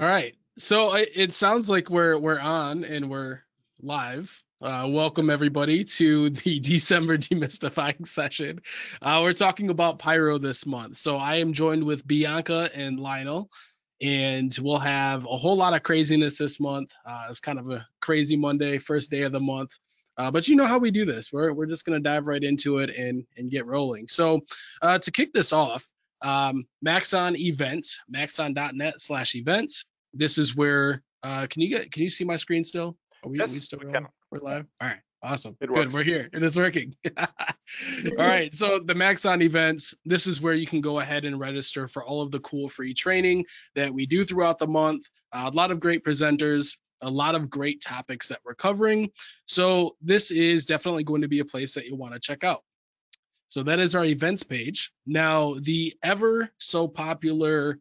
All right. So it sounds like we're on and we're live. Welcome everybody to the December demystifying session. We're talking about Pyro this month. So I am joined with Bianca and Lionel, and we'll have a whole lot of craziness this month. It's kind of a crazy Monday, first day of the month. But you know how we do this. We're just gonna dive right into it and get rolling. So to kick this off, Maxon events, maxon.net/events. This is where can you see my screen still? Are we Yes, still we rolling? can. We're live. All right, awesome. It Good, works. we're here. It is working. All right, so the Maxon events, this is where you can go ahead and register for all of the cool free training that we do throughout the month. A lot of great presenters, a lot of great topics that we're covering. So this is definitely going to be a place that you want to check out. So that is our events page. Now, the ever so popular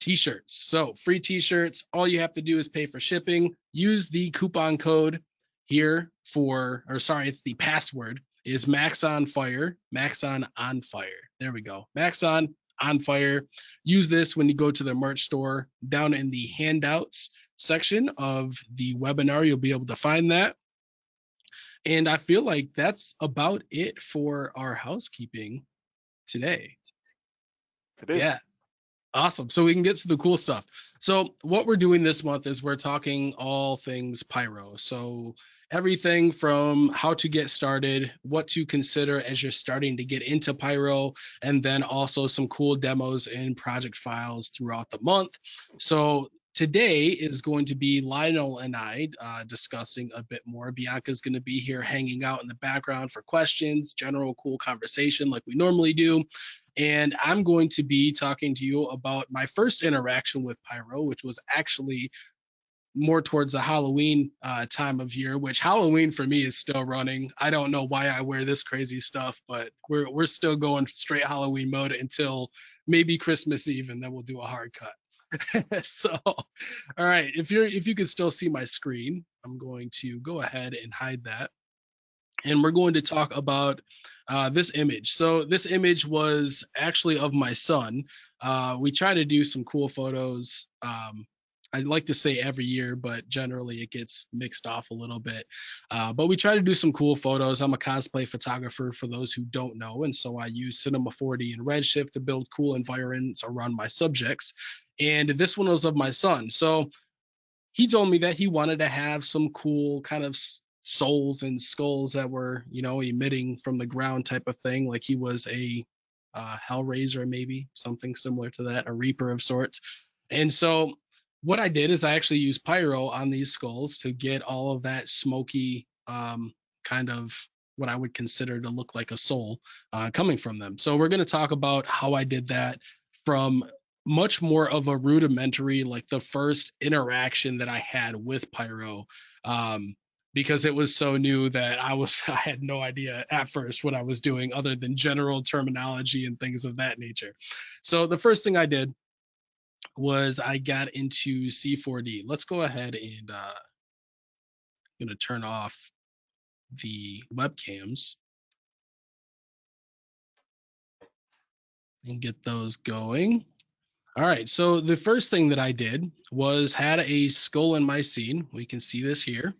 t-shirts. So free t-shirts, all you have to do is pay for shipping. Use the coupon code here for, or sorry, it's the password is Maxon Fire, Maxon on Fire. There we go. Maxon on Fire. Use this when you go to the merch store. Down in the handouts section of the webinar, you'll be able to find that. And I feel like that's about it for our housekeeping today. It is. Yeah. Awesome. So we can get to the cool stuff. So what we're doing this month is we're talking all things Pyro. So everything from how to get started, what to consider as you're starting to get into Pyro, and then also some cool demos and project files throughout the month. So today is going to be Lionel and I discussing a bit more. Bianca's going to be here hanging out in the background for questions, general cool conversation like we normally do. And I'm going to be talking to you about my first interaction with Pyro, which was actually more towards the Halloween time of year, which Halloween for me is still running. I don't know why I wear this crazy stuff, but we're still going straight Halloween mode until maybe Christmas Eve, and then we'll do a hard cut. So, all right, if you can still see my screen, I'm going to go ahead and hide that. And we're going to talk about this image. So this image was actually of my son. We try to do some cool photos. I'd like to say every year, but generally it gets mixed off a little bit. But we try to do some cool photos. I'm a cosplay photographer for those who don't know. And so I use Cinema 4D and Redshift to build cool environments around my subjects. And this one was of my son. So he told me that he wanted to have some cool kind of souls and skulls that were, emitting from the ground type of thing. Like he was a Hellraiser, maybe something similar to that, a Reaper of sorts. And so what I did is I actually used Pyro on these skulls to get all of that smoky kind of what I would consider to look like a soul coming from them. So we're going to talk about how I did that from much more of a rudimentary, like the first interaction that I had with Pyro, because it was so new that I had no idea at first what I was doing other than general terminology and things of that nature. So the first thing I did was I got into C4D. Let's go ahead and I'm going to turn off the webcams and get those going. All right, so the first thing that I did was had a skull in my scene. We can see this here.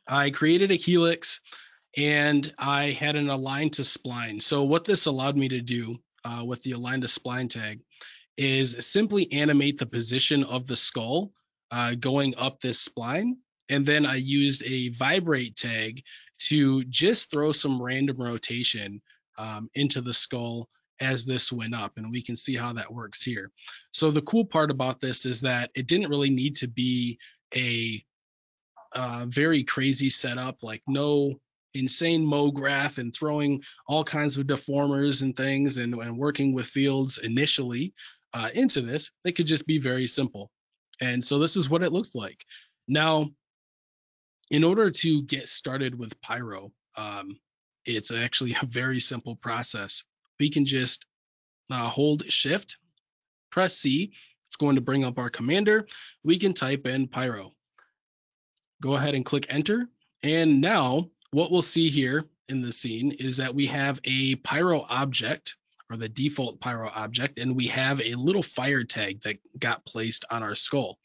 I created a helix and I had an align to spline. So what this allowed me to do with the align to spline tag is simply animate the position of the skull going up this spline. And then I used a vibrate tag to just throw some random rotation into the skull as this went up, and we can see how that works here. So the cool part about this is that it didn't really need to be a very crazy setup, like no insane MoGraph and throwing all kinds of deformers and things and working with fields initially into this. They could just be very simple. And so this is what it looks like. Now, in order to get started with Pyro, it's actually a very simple process. We can just hold Shift, press C. It's going to bring up our commander. We can type in Pyro. Go ahead and click Enter. And now what we'll see here in the scene is that we have a Pyro object or the default Pyro object, and we have a little fire tag that got placed on our skull.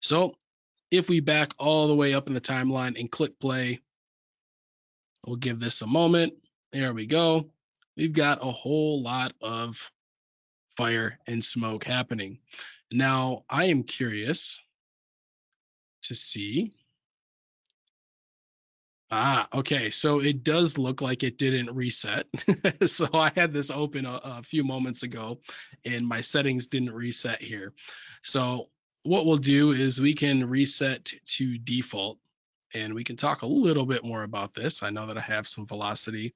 So if we back all the way up in the timeline and click play, we'll give this a moment. There we go. We've got a whole lot of fire and smoke happening. Now, I am curious to see. Okay. So it does look like it didn't reset. So I had this open a few moments ago and my settings didn't reset here. So what we'll do is we can reset to default and we can talk a little bit more about this. I know that I have some velocity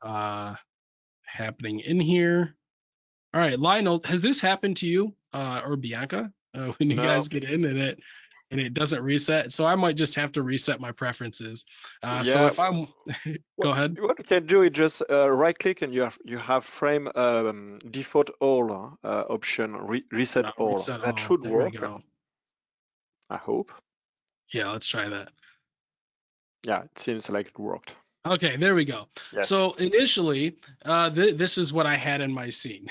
happening in here. All right, Lionel, has this happened to you or Bianca when you No. guys get in and it doesn't reset? So I might just have to reset my preferences. So if I'm go ahead. What you can do is just right click and you have frame default all option reset all. Reset that all. should There work. we go. I hope. Yeah, let's try that. Yeah, it seems like it worked. Okay, there we go. Yes. So initially, this is what I had in my scene.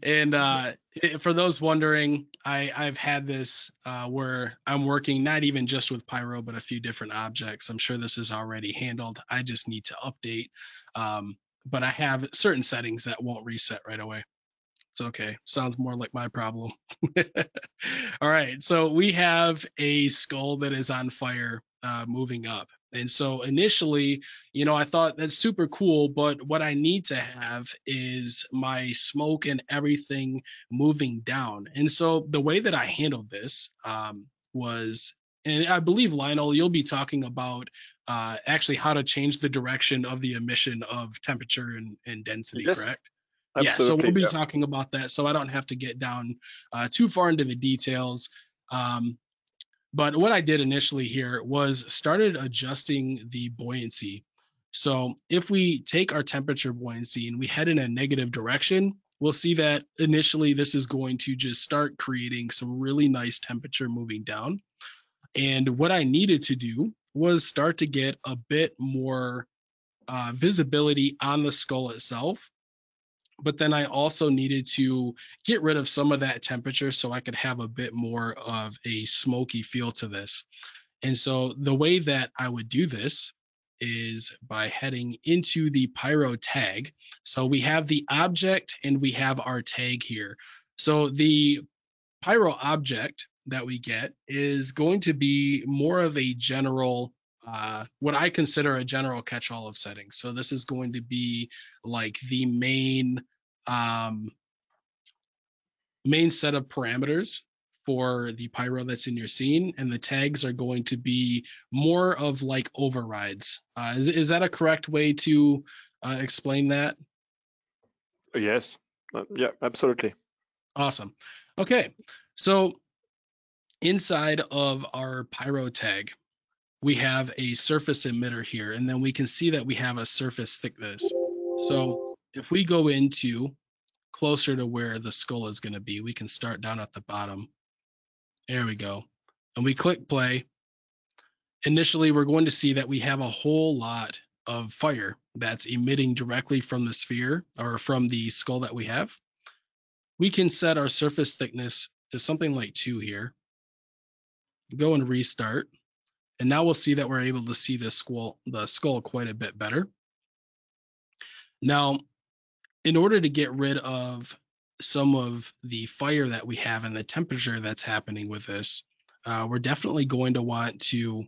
And for those wondering, I've had this where I'm working not even just with Pyro, but a few different objects. I'm sure this is already handled. I just need to update. But I have certain settings that won't reset right away. It's okay. Sounds more like my problem. All right. So we have a skull that is on fire moving up. And so initially, I thought that's super cool, but what I need to have is my smoke and everything moving down. And so the way that I handled this was, and I believe, Lionel, you'll be talking about actually how to change the direction of the emission of temperature and density, Yes. correct? Absolutely, yeah, so we'll be talking about that, so I don't have to get down too far into the details. But what I did initially here was started adjusting the buoyancy. So if we take our temperature buoyancy and we head in a negative direction, we'll see that initially this is going to just start creating some really nice temperature moving down. And what I needed to do was start to get a bit more visibility on the skull itself. But then I also needed to get rid of some of that temperature so I could have a bit more of a smoky feel to this. And so the way that I would do this is by heading into the Pyro tag. So we have the object and we have our tag here. So the Pyro object that we get is going to be more of a general what I consider a general catch-all of settings. So this is going to be like the main set of parameters for the Pyro that's in your scene, and the tags are going to be more of like overrides. Is that a correct way to explain that? Yes. Yeah, absolutely. Awesome. Okay, so inside of our Pyro tag, we have a surface emitter here, and then we can see that we have a surface thickness. So if we go into closer to where the skull is going to be, we can start down at the bottom. There we go. And we click play. Initially, we're going to see that we have a whole lot of fire that's emitting directly from the sphere or from the skull that we have. We can set our surface thickness to something like 2 here. Go and restart. And now we'll see that we're able to see the skull quite a bit better. Now, in order to get rid of some of the fire that we have and the temperature that's happening with this, we're definitely going to want to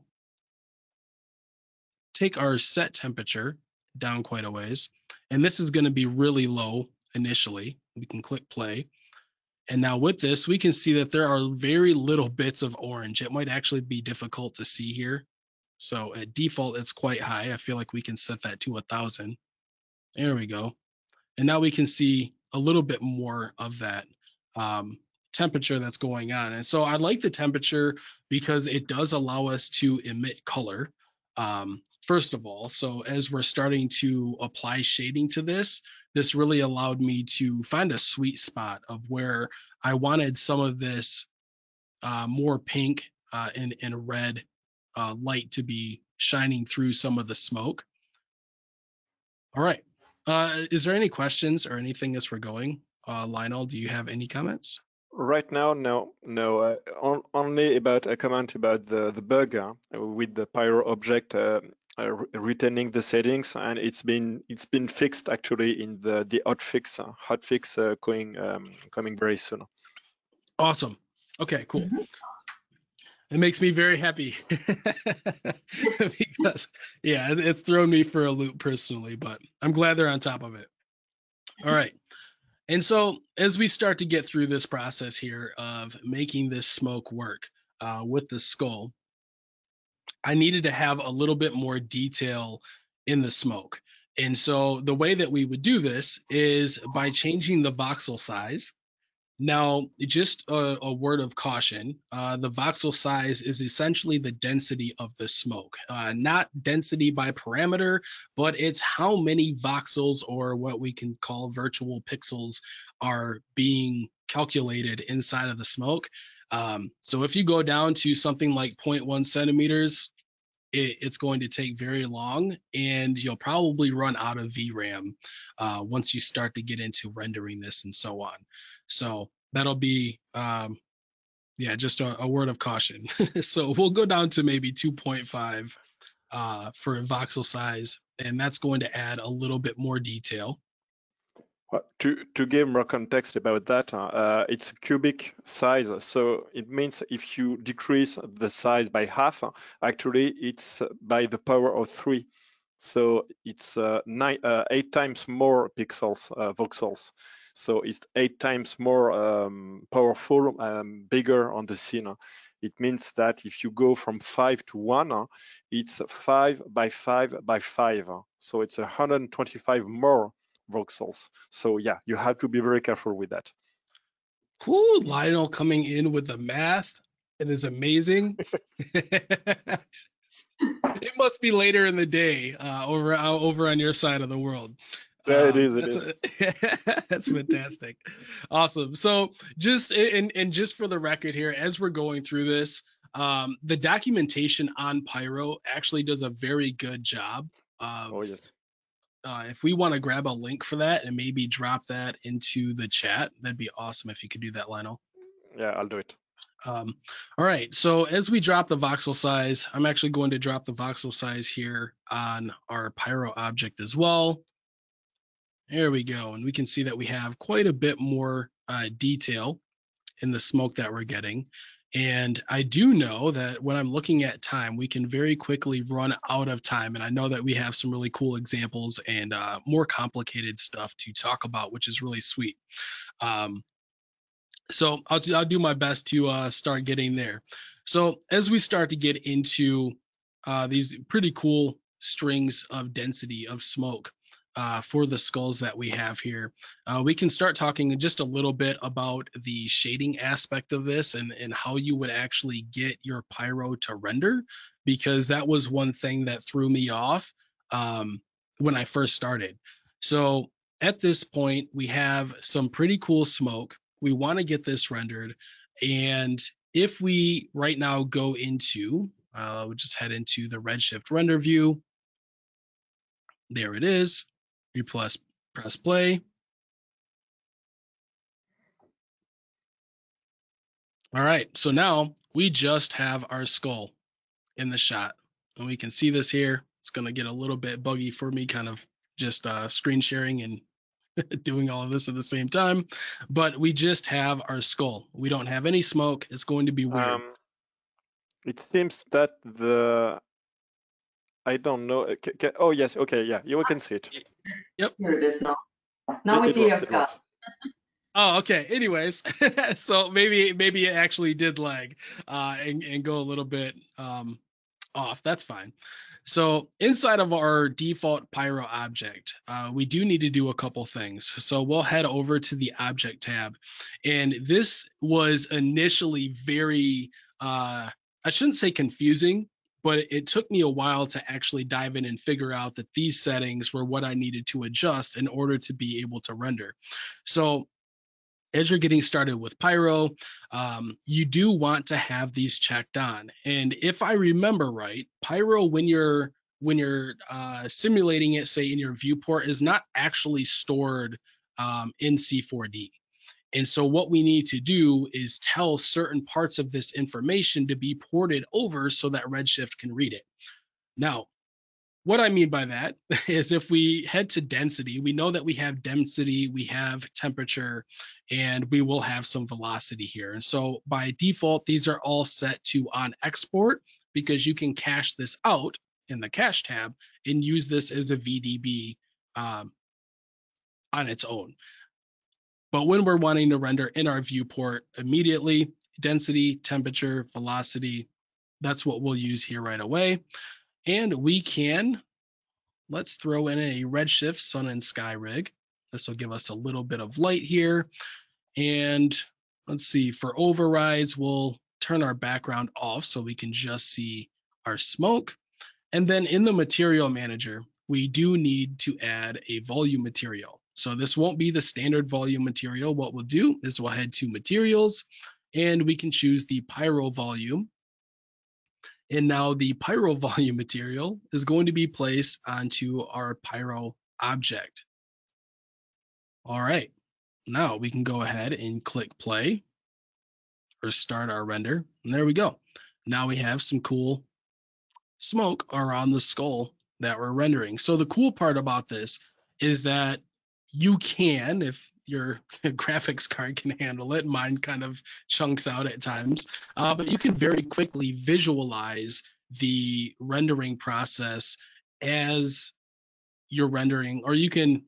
take our set temperature down quite a ways. And this is going to be really low initially. We can click play. And now with this, we can see that there are very little bits of orange. It might actually be difficult to see here. So at default, it's quite high. I feel like we can set that to 1,000. There we go. And now we can see a little bit more of that temperature that's going on. And so I like the temperature because it does allow us to emit color. First of all, so as we're starting to apply shading to this, this really allowed me to find a sweet spot of where I wanted some of this more pink and red light to be shining through some of the smoke. All right. Is there any questions or anything as we're going? Lionel, do you have any comments? Right now, no. Only about a comment about the bug with the Pyro object retaining the settings, and it's been fixed actually in the hotfix coming very soon. Awesome. Okay, cool. It makes me very happy because, yeah, it's thrown me for a loop personally, but I'm glad they're on top of it. All right. And so as we start to get through this process here of making this smoke work with the skull, I needed to have a little bit more detail in the smoke. And so the way that we would do this is by changing the voxel size. Now, just a word of caution, the voxel size is essentially the density of the smoke, not density by parameter, but it's how many voxels, or what we can call virtual pixels, are being calculated inside of the smoke. So if you go down to something like 0.1 centimeters, it's going to take very long, and you'll probably run out of VRAM once you start to get into rendering this and so on. So that'll be, just a word of caution. So we'll go down to maybe 2.5 for voxel size, and that's going to add a little bit more detail. To give more context about that, it's a cubic size, so it means if you decrease the size by half, actually it's by the power of 3. So it's 8 times more pixels, voxels. So it's 8 times more powerful, bigger on the scene. It means that if you go from 5 to 1, it's 5 by 5 by 5. So it's 125 more voxels. So yeah, you have to be very careful with that. Ooh, Lionel coming in with the math. It is amazing. It must be later in the day over on your side of the world. Yeah, it is. It is. That's fantastic. Awesome. So just and just for the record here, as we're going through this, the documentation on Pyro actually does a very good job of, oh yes. If we want to grab a link for that and maybe drop that into the chat, that'd be awesome if you could do that, Lionel. Yeah, I'll do it. All right, so as we drop the voxel size, I'm actually going to drop the voxel size here on our Pyro object as well. There we go, and we can see that we have quite a bit more detail in the smoke that we're getting. And I do know that when I'm looking at time, we can very quickly run out of time. And I know that we have some really cool examples and more complicated stuff to talk about, which is really sweet. So I'll do my best to start getting there. So as we start to get into these pretty cool strings of density of smoke for the skulls that we have here, we can start talking just a little bit about the shading aspect of this and how you would actually get your Pyro to render, because that was one thing that threw me off when I first started. So at this point, we have some pretty cool smoke. We want to get this rendered. And if we right now go into, we'll just head into the Redshift render view. There it is. We press play. All right, so now we just have our skull in the shot. And we can see this here. It's going to get a little bit buggy for me, kind of just screen sharing and doing all of this at the same time, but we just have our skull. We don't have any smoke. It's going to be weird. It seems that I don't know. Oh yes, okay, yeah, you can see it. Yep. Here it is now. Now we see your skull. Oh, okay. Anyways, so maybe it actually did lag and go a little bit off. That's fine. So inside of our default Pyro object, we do need to do a couple things. So we'll head over to the object tab. And this was initially very, I shouldn't say confusing, but it took me a while to actually dive in and figure out that these settings were what I needed to adjust in order to be able to render. So as you're getting started with Pyro, you do want to have these checked on. And if I remember right, Pyro, when you're when you're simulating it, say in your viewport, is not actually stored in C4D. And so what we need to do is tell certain parts of this information to be ported over so that Redshift can read it. Now, what I mean by that is if we head to density, we know that we have density, we have temperature, and we will have some velocity here. And so by default, these are all set to on export because you can cache this out in the cache tab and use this as a VDB on its own. But when we're wanting to render in our viewport immediately, density, temperature, velocity, that's what we'll use here right away. And we can, let's throw in a Redshift sun and sky rig. This will give us a little bit of light here. And let's see, for overrides, we'll turn our background off so we can just see our smoke. And then in the material manager, we do need to add a volume material. So this won't be the standard volume material. What we'll do is we'll head to materials and we can choose the Pyro Volume. And now the Pyro Volume material is going to be placed onto our Pyro object. All right, now we can go ahead and click play or start our render. And there we go. Now we have some cool smoke around the skull that we're rendering. So the cool part about this is that you can, if your graphics card can handle it, mine kind of chunks out at times, but you can very quickly visualize the rendering process as you're rendering, or you can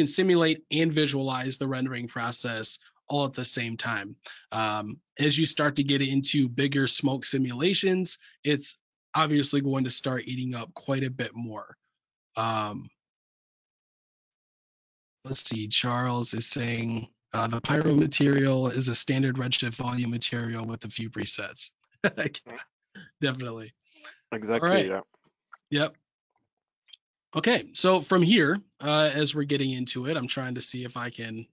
simulate and visualize the rendering process all at the same time. As you start to get into bigger smoke simulations, it's obviously going to start eating up quite a bit more. Let's see, Charles is saying the Pyro material is a standard Redshift volume material with a few presets. Definitely. Exactly, All right. yeah. Yep. Okay, so from here, as we're getting into it, I'm trying to see if I can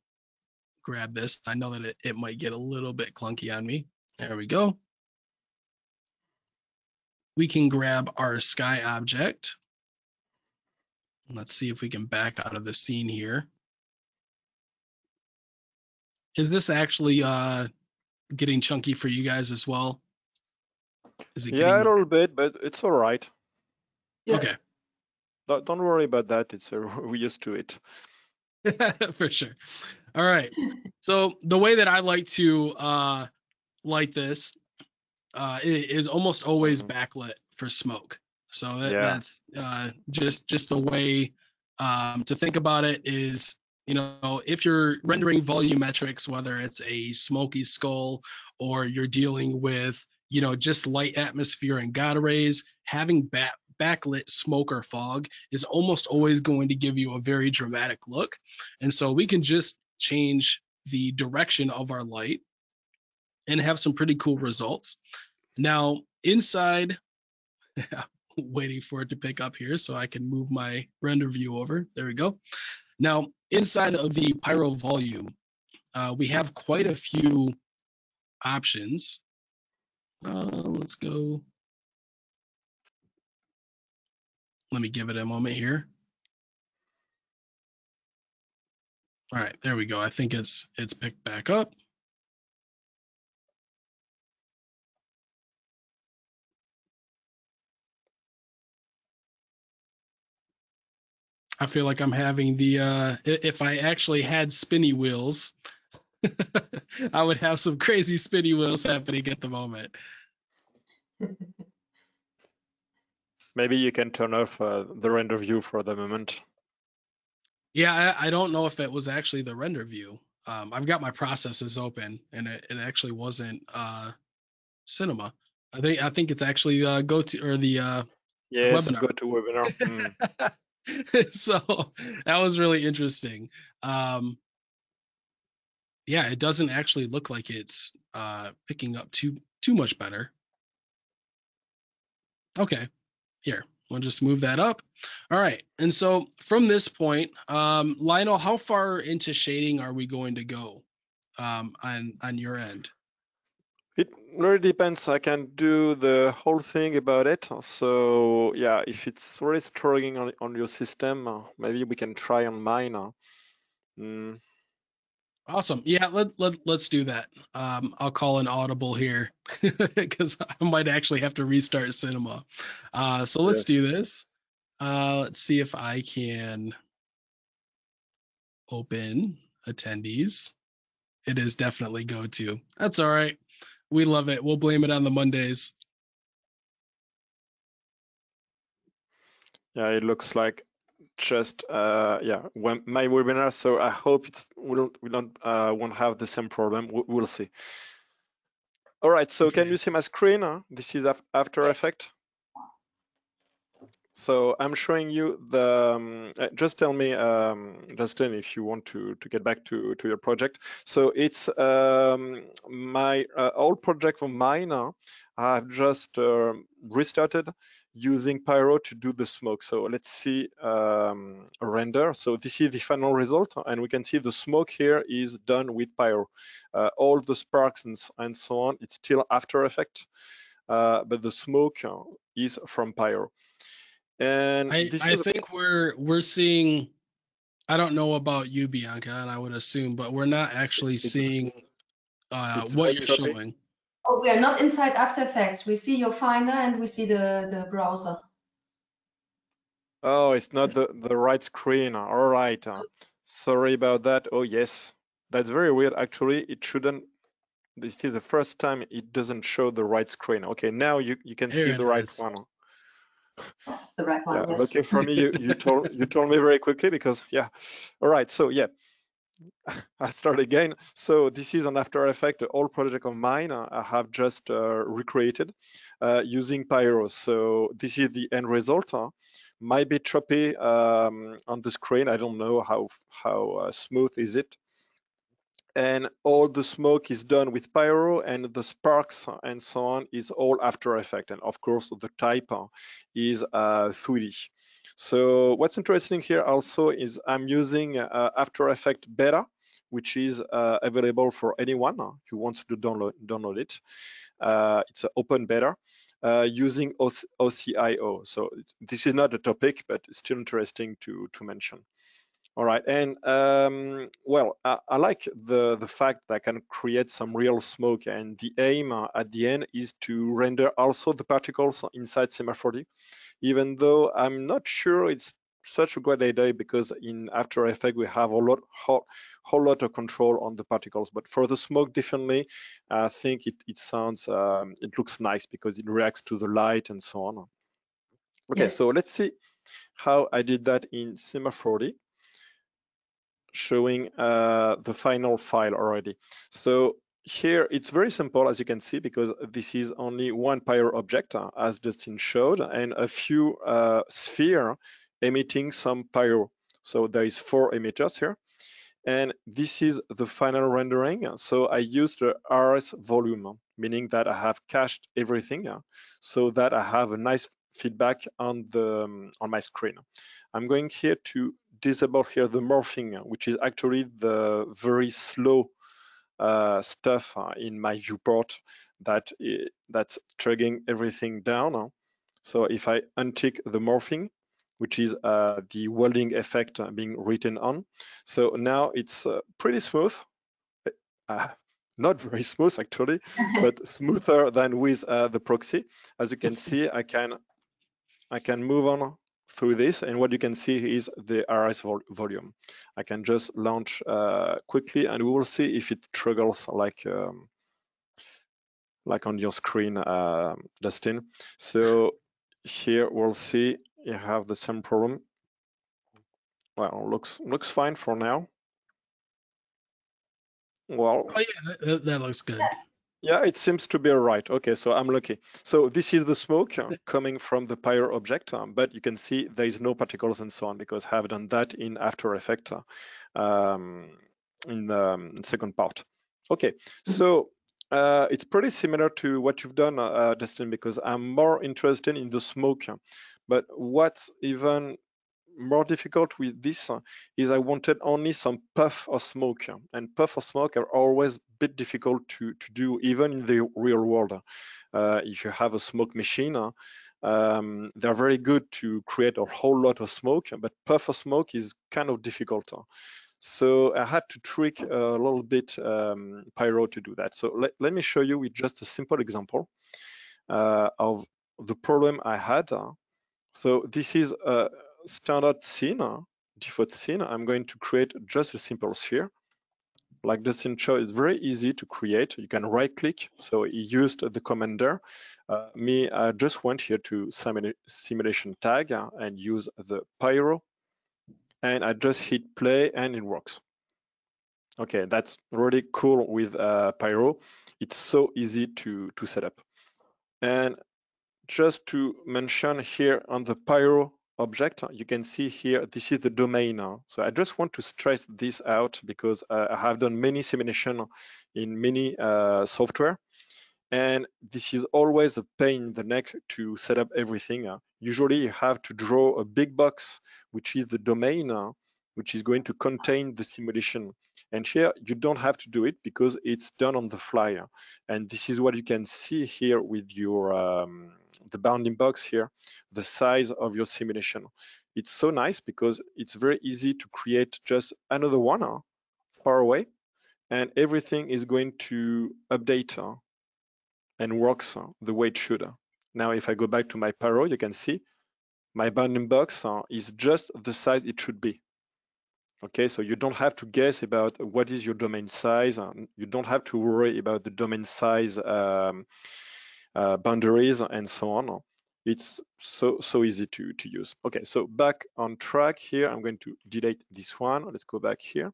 grab this. I know that it might get a little bit clunky on me. There we go. We can grab our sky object. Let's see if we can back out of the scene here. Is this actually getting chunky for you guys as well? Is it Yeah, a little bit, but it's all right. Yeah. Okay. Don't worry about that. It's we're used to it. For sure. All right. So the way that I like to light this is almost always backlit for smoke. So that's just a way to think about it is, you know, if you're rendering volumetrics, whether it's a smoky skull or you're dealing with, you know, just light atmosphere and God rays, having backlit smoke or fog is almost always going to give you a very dramatic look. And so we can just change the direction of our light and have some pretty cool results. Now, inside, waiting for it to pick up here so I can move my render view over. There we go. Now, inside of the Pyro Volume, we have quite a few options. Let's go. Let me give it a moment here. All right, there we go. I think it's picked back up. I feel like I'm having the, if I actually had spinny wheels, I would have some crazy spinny wheels happening at the moment. Maybe you can turn off the render view for the moment. Yeah, I don't know if it was actually the render view. I've got my processes open, and it actually wasn't Cinema. I think it's actually go to or the yes, webinar. go to webinar. So that was really interesting. Yeah, it doesn't actually look like it's picking up too much better. Okay, here, we'll just move that up. All right, and so from this point, Lionel, how far into shading are we going to go on your end? It really depends. I can do the whole thing about it. So yeah, if it's really struggling on your system, maybe we can try on mine. Mm, Awesome. Yeah, let's do that. I'll call an audible here because I might actually have to restart Cinema. So let's yes. do this. Let's see if I can open attendees. It is definitely go to. That's all right. We love it. We'll blame it on the Mondays. Yeah, it looks like just yeah, when my webinar. So I hope we don't won't have the same problem. We'll see. All right. So Okay. can you see my screen? This is After Effects. So I'm showing you the, just tell me, Dustin, if you want to get back to your project. So it's my old project of mine. I've just restarted using Pyro to do the smoke. So let's see a render. So this is the final result, and we can see the smoke here is done with Pyro. All the sparks and so on, it's still After Effects, but the smoke is from Pyro. And this I is think we're seeing. I don't know about you, Bianca, and I would assume, but we're not actually seeing it's what very you're choppy. showing. Oh, we are not inside After Effects. We see your Finder and we see the browser. Oh, it's not the right screen. All right. Sorry about that. Oh, yes. That's very weird. Actually, it shouldn't. This is the first time it doesn't show the right screen. Okay, now you can Here see it the right is. one. That's the right Yeah, one, yes. looking for me, you told me very quickly because yeah. All right, so yeah, I start again. So this is an After Effects old project of mine. I have just recreated using Pyro. So this is the end result. Might be choppy on the screen. I don't know how smooth is it. And all the smoke is done with Pyro, and the sparks and so on is all After Effects. And of course, the type is 3D. So what's interesting here also is I'm using After Effects Beta, which is available for anyone who wants to download it. It's an open beta using OCIO. So this is not a topic, but it's still interesting to mention. All right, and well, I like the fact that I can create some real smoke, and the aim at the end is to render also the particles inside Sema4D, even though I'm not sure it's such a great idea because in After Effects we have a whole lot of control on the particles. But for the smoke, definitely, I think it sounds it looks nice because it reacts to the light and so on. Okay, Yes. so let's see how I did that in Sema4D. Showing the final file already. So here it's very simple, as you can see, because this is only one Pyro object, as Dustin showed, and a few sphere emitting some Pyro. So there is 4 emitters here. And this is the final rendering. So I used the RS volume, meaning that I have cached everything so that I have a nice feedback on my screen. I'm going here to disable here the morphing, which is actually the very slow stuff in my viewport that's dragging everything down. So if I untick the morphing, which is the welding effect being written on. So now it's pretty smooth, not very smooth actually, but smoother than with the proxy. As you can see, I can move on through this, and what you can see is the RS volume. I can just launch quickly, and we will see if it struggles like on your screen, Dustin. So here we'll see you have the same problem. Well, looks fine for now. Well, Oh yeah, that looks good. yeah, it seems to be all right. Okay, so I'm lucky. So this is the smoke coming from the Pyro object, but you can see there is no particles and so on because I have done that in After Effects in the second part. Okay, so it's pretty similar to what you've done, Dustin, because I'm more interested in the smoke. But what's even more difficult with this is I wanted only some puff of smoke, and puff of smoke are always a bit difficult to do even in the real world. If you have a smoke machine, they're very good to create a whole lot of smoke, but puff of smoke is kind of difficult. So I had to trick a little bit Pyro to do that. So let me show you with just a simple example of the problem I had. So this is a standard scene, default scene. I'm going to create just a simple sphere. Like Dustin showed, it's very easy to create. You can right click. So he used the commander. I just went here to simulation tag and use the Pyro. And I just hit play and it works. Okay, that's really cool with Pyro. It's so easy to set up. And just to mention here on the Pyro object, you can see here, this is the domain now. So I just want to stress this out because I have done many simulation in many software. And this is always a pain in the neck to set up everything. Usually you have to draw a big box, which is the domain, which is going to contain the simulation. And here you don't have to do it because it's done on the fly. And this is what you can see here with your the bounding box here, the size of your simulation. It's so nice because it's very easy to create just another one far away, and everything is going to update and works the way it should. Now, if I go back to my Pyro, you can see my bounding box is just the size it should be. Okay, so you don't have to guess about what is your domain size. You don't have to worry about the domain size boundaries and so on. It's so easy to use. Okay, so back on track here, I'm going to delete this one. Let's go back here.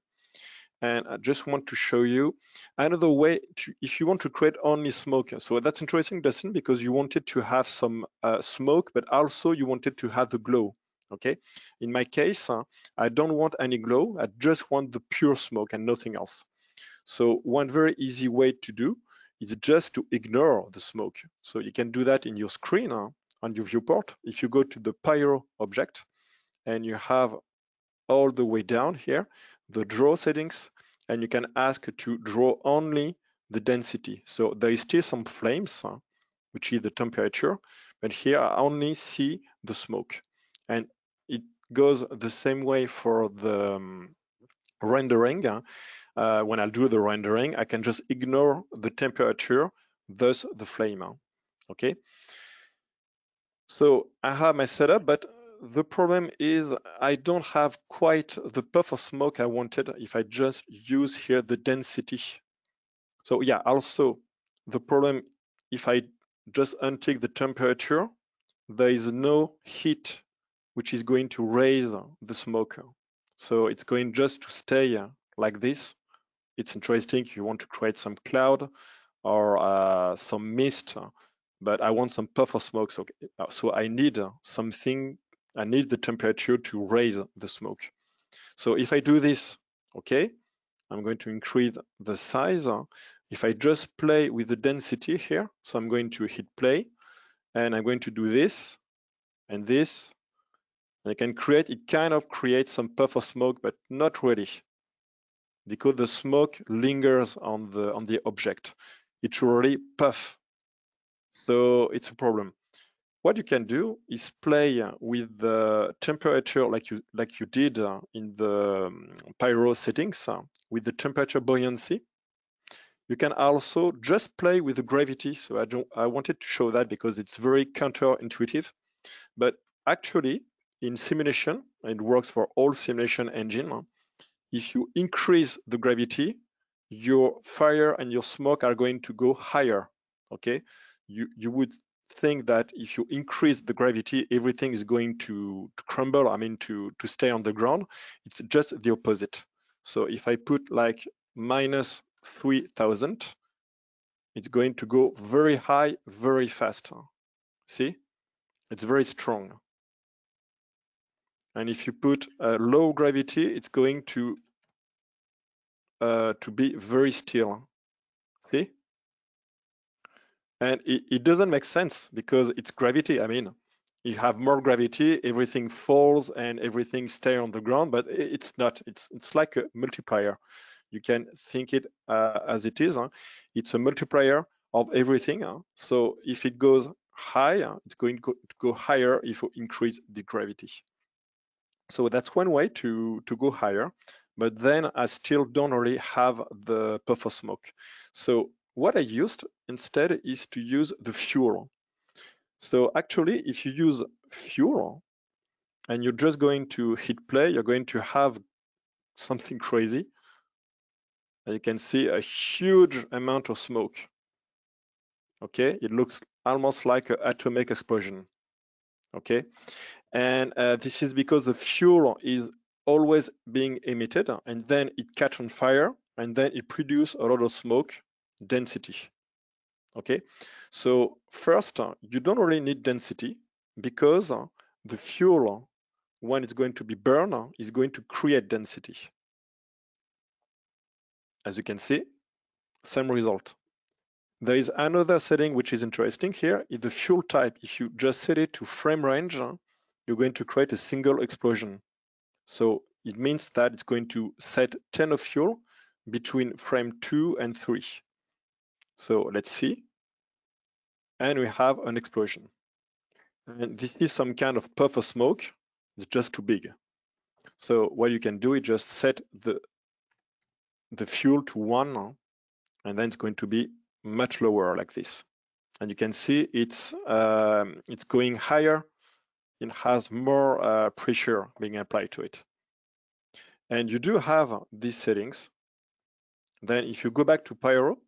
And I just want to show you another way to, if you want to create only smoke. So that's interesting, Dustin, because you wanted to have some smoke, but also you wanted to have the glow. Okay, in my case, I don't want any glow. I just want the pure smoke and nothing else. So one very easy way to do is just to ignore the smoke. So you can do that in your screen on your viewport. If you go to the Pyro object and you have all the way down here, the draw settings, and you can ask to draw only the density. So there is still some flames, which is the temperature, but here I only see the smoke. And it goes the same way for the rendering. When I do the rendering, I can just ignore the temperature, thus the flame. Okay. So I have my setup, but the problem is I don't have quite the puff of smoke I wanted if I just use here the density. So yeah, also the problem, if I just untick the temperature, there is no heat which is going to raise the smoke. So it's going just to stay like this. It's interesting if you want to create some cloud or some mist, but I want some puff of smoke. So I need something, I need the temperature to raise the smoke. So if I do this, okay, I'm going to increase the size. If I just play with the density here, so I'm going to hit play and I'm going to do this and this. And I can create, it kind of creates some puff of smoke, but not really, because the smoke lingers on the object. It really puff. So it's a problem. What you can do is play with the temperature like you did in the Pyro settings with the temperature buoyancy. You can also just play with the gravity. So I wanted to show that because it's very counterintuitive. But actually, in simulation, it works for all simulation engine. If you increase the gravity, your fire and your smoke are going to go higher. Okay, you would think that if you increase the gravity, everything is going to crumble, I mean to stay on the ground. It's just the opposite. So if I put like minus 3000, it's going to go very high, very fast. See, it's very strong. And if you put a low gravity, it's going to be very still. See? And it doesn't make sense because it's gravity. I mean, you have more gravity, everything falls and everything stays on the ground, but it's not. It's like a multiplier. You can think it as it is. It's a multiplier of everything. So if it goes high, it's going to go higher if you increase the gravity. So that's one way to go higher, but then I still don't really have the puffer smoke. So what I used instead is to use the fuel. So actually, if you use fuel and you're just going to hit play, you're going to have something crazy. And you can see a huge amount of smoke. Okay, it looks almost like an atomic explosion. Okay, and this is because the fuel is always being emitted, and then it catch on fire, and then it produce a lot of smoke density. Okay, so first, you don't really need density because the fuel, when it's going to be burned, is going to create density. As you can see, same result. There is another setting which is interesting here. Is the fuel type. If you just set it to frame range, you're going to create a single explosion. So it means that it's going to set 10 of fuel between frame 2 and 3. So let's see. And we have an explosion. And this is some kind of puff of smoke. It's just too big. So what you can do is just set the fuel to 1, and then it's going to be much lower like this. And you can see it's going higher. It has more pressure being applied to it. And you do have these settings. Then if you go back to Pyro,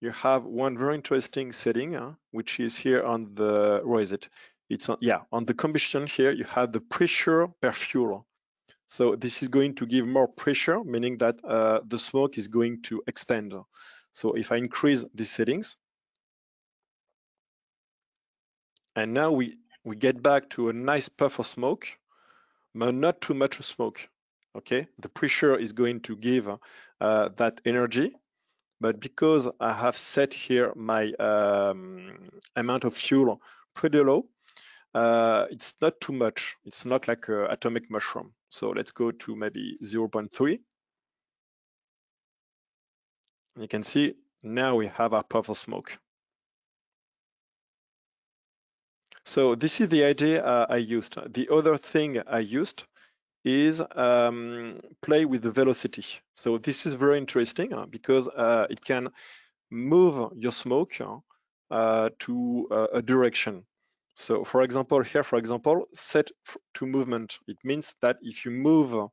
you have one very interesting setting, which is here on the, where is it? It's on, yeah, on the combustion here, you have the pressure per fuel. So this is going to give more pressure, meaning that the smoke is going to expand. So if I increase these settings, and now we get back to a nice puff of smoke, but not too much smoke. Okay, the pressure is going to give that energy, but because I have set here my amount of fuel pretty low, it's not too much. It's not like an atomic mushroom. So let's go to maybe 0.3. You can see now we have our puff of smoke. So this is the idea I used. The other thing I used is play with the velocity. So this is very interesting because it can move your smoke to a direction. So for example, here, for example, set to movement. It means that if you move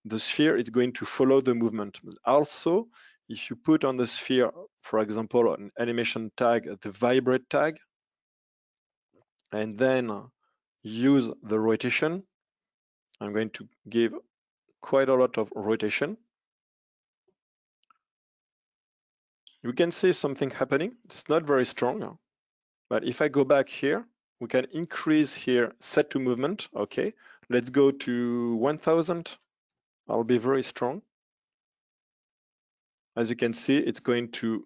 the sphere, it's going to follow the movement. Also, if you put on the sphere, for example, an animation tag, the Vibrate tag, and then use the rotation, I'm going to give quite a lot of rotation. You can see something happening. It's not very strong, but if I go back here, we can increase here set to movement. Okay, let's go to 1000. I'll be very strong. As you can see, it's going to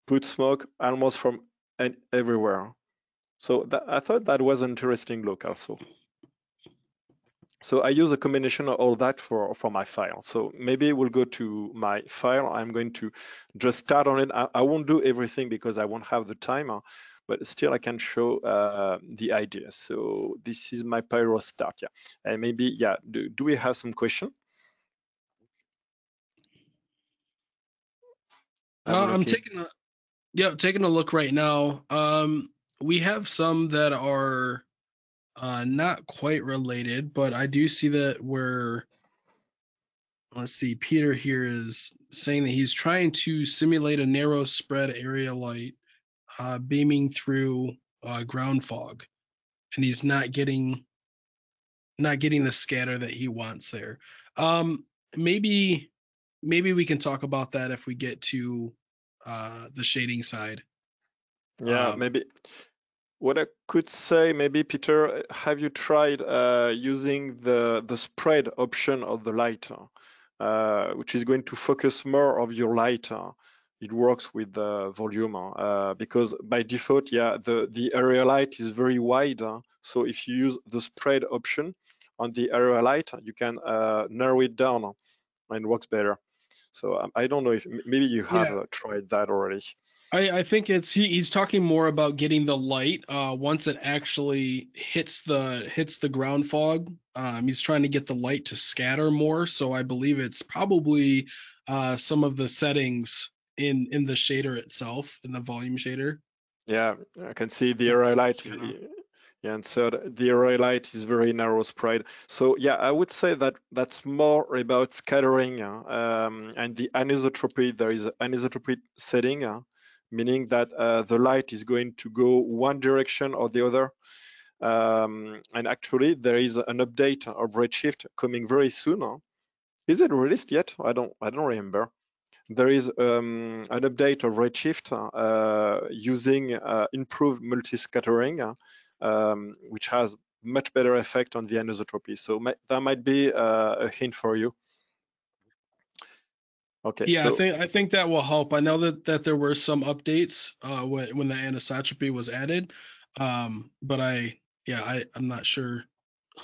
put smoke almost from everywhere. So I thought that was an interesting look also. So I use a combination of all that for my file. So maybe we'll go to my file. I'm going to just start on it. I won't do everything because I won't have the time, but still I can show the idea. So this is my Pyro start, yeah. And maybe, yeah, do we have some question? I'm taking a look right now. We have some that are not quite related, but I do see that let's see, Peter here is saying that he's trying to simulate a narrow spread area light beaming through ground fog, and he's not getting the scatter that he wants there. Maybe we can talk about that if we get to the shading side. Yeah, maybe. What I could say, maybe Peter, have you tried using the spread option of the light, which is going to focus more of your light it works with the volume because by default, yeah, the area light is very wide. So if you use the spread option on the area light, you can narrow it down and it works better. So I don't know if maybe you have tried that already. I think it's he's talking more about getting the light once it actually hits the ground fog. He's trying to get the light to scatter more. So I believe it's probably some of the settings in the shader itself, in the volume shader. Yeah, I can see the area light. Yeah, and so the area light is very narrow spread. So yeah, I would say that that's more about scattering and the anisotropy. There is an anisotropy setting, meaning that the light is going to go one direction or the other. And actually, there is an update of Redshift coming very soon. Is it released yet? I don't remember. There is an update of Redshift using improved multi-scattering, which has much better effect on the anisotropy. So that might be a hint for you. Okay. Yeah, so I think that will help. I know that there were some updates when the anisotropy was added, but I'm not sure.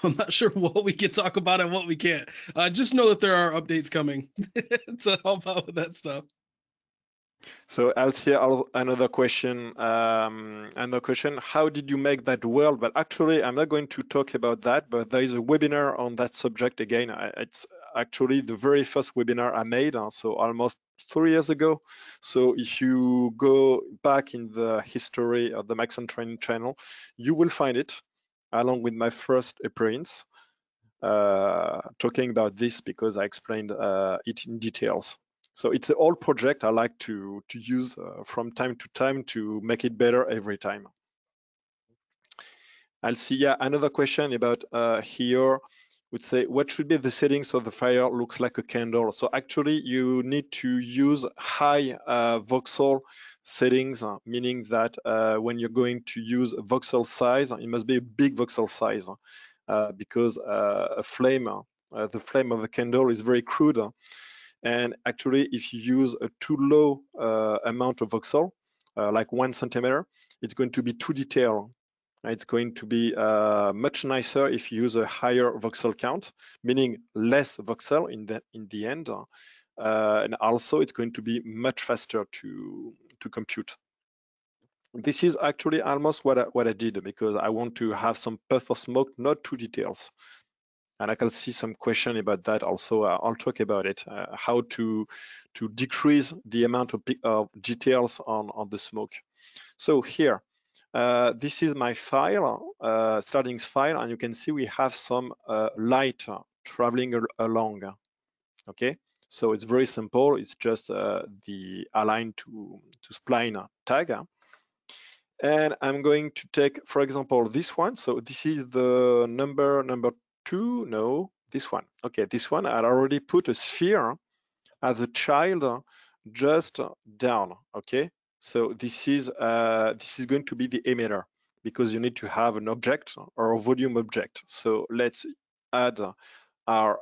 I'm not sure what we can talk about and what we can't. Just know that there are updates coming to help out with that stuff. So I'll see another question. How did you make that weld? But actually, I'm not going to talk about that, but there is a webinar on that subject again. It's actually the very first webinar I made, so almost 3 years ago. So if you go back in the history of the Maxon Training channel, you will find it along with my first appearance talking about this because I explained it in details. So it's an old project I like to use from time to time to make it better every time. I'll see another question about here would say, what should be the settings so the fire looks like a candle? So actually you need to use high voxel settings, meaning that when you're going to use a voxel size, it must be a big voxel size because the flame of a candle is very crude. And actually, if you use a too low amount of voxel, like 1 centimeter, it's going to be too detailed. It's going to be much nicer if you use a higher voxel count, meaning less voxel in the end. And also, it's going to be much faster to compute. This is actually almost what I did because I want to have some puff of smoke, not too details. And I can see some question about that also. I'll talk about it, how to decrease the amount of details on the smoke. So here, this is my file, starting file, and you can see we have some light traveling along. Okay, so it's very simple. It's just the align to spline tag. And I'm going to take, for example, this one. So this is the number 2. No, this one. Okay, this one I already put a sphere as a child just down. Okay, so this is going to be the emitter because you need to have an object or a volume object. So let's add our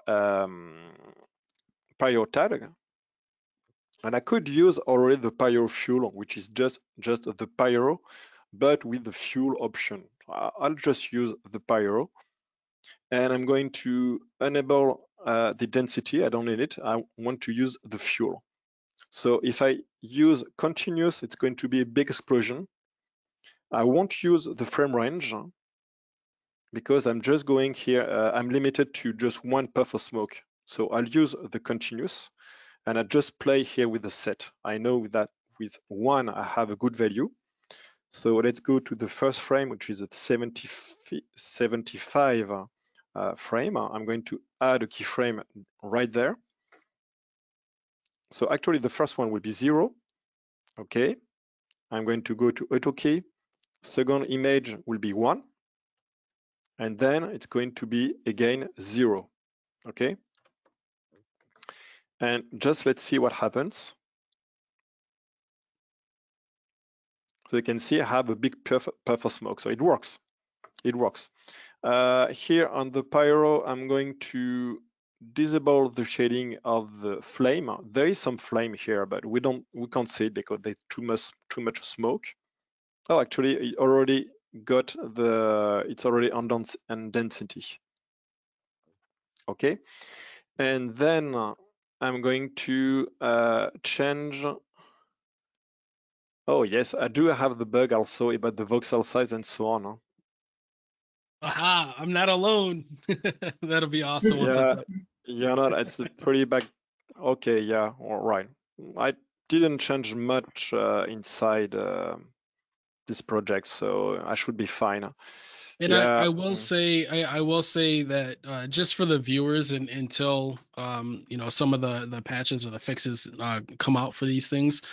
Pyro tag. And I could use already the Pyro fuel, which is just the Pyro, but with the fuel option. I'll just use the Pyro. And I'm going to enable the density. I don't need it. I want to use the fuel. So if I use continuous, it's going to be a big explosion. I won't use the frame range because I'm just going here. I'm limited to just one puff of smoke. So I'll use the continuous and I just play here with the set. I know that with 1, I have a good value. So let's go to the first frame, which is at 75 frame. I'm going to add a keyframe right there. So actually the first one will be 0. Okay. I'm going to go to auto key. Second image will be 1. And then it's going to be again 0. Okay. And just let's see what happens. So you can see I have a big puff of smoke. So it works. It works. Here on the Pyro, I'm going to disable the shading of the flame. There is some flame here, but we can't see it because there's too much smoke. Oh, actually, it already got it's already on density. Okay, and then I'm going to change. Oh yes, I do have the bug also about the voxel size and so on. Aha, I'm not alone. That'll be awesome once Yeah, it's up. you're not. It's a pretty bad. Okay, yeah, all right. I didn't change much inside this project, so I should be fine. And Yeah. I will say I will say that just for the viewers and until you know, some of the patches or the fixes come out for these things,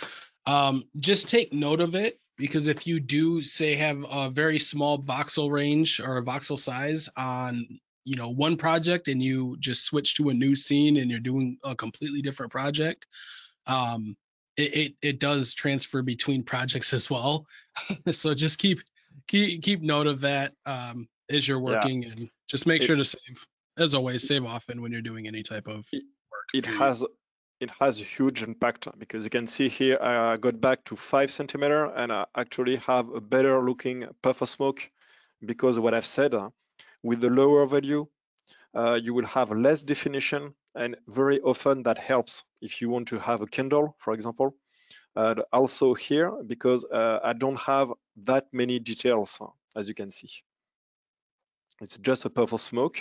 just take note of it, because if you do say have a very small voxel range or a voxel size on, you know, one project, and you just switch to a new scene and you're doing a completely different project, it does transfer between projects as well. So just keep note of that as you're Yeah, working, and just make it sure to save, as always, save often when you're doing any type of it, work. it Period. has a huge impact, because you can see here I got back to 5 centimeter and I actually have a better looking puff of smoke, because of what I've said. With the lower value, you will have less definition, and very often that helps if you want to have a candle, for example. Also here, because I don't have that many details, as you can see. It's just a puff of smoke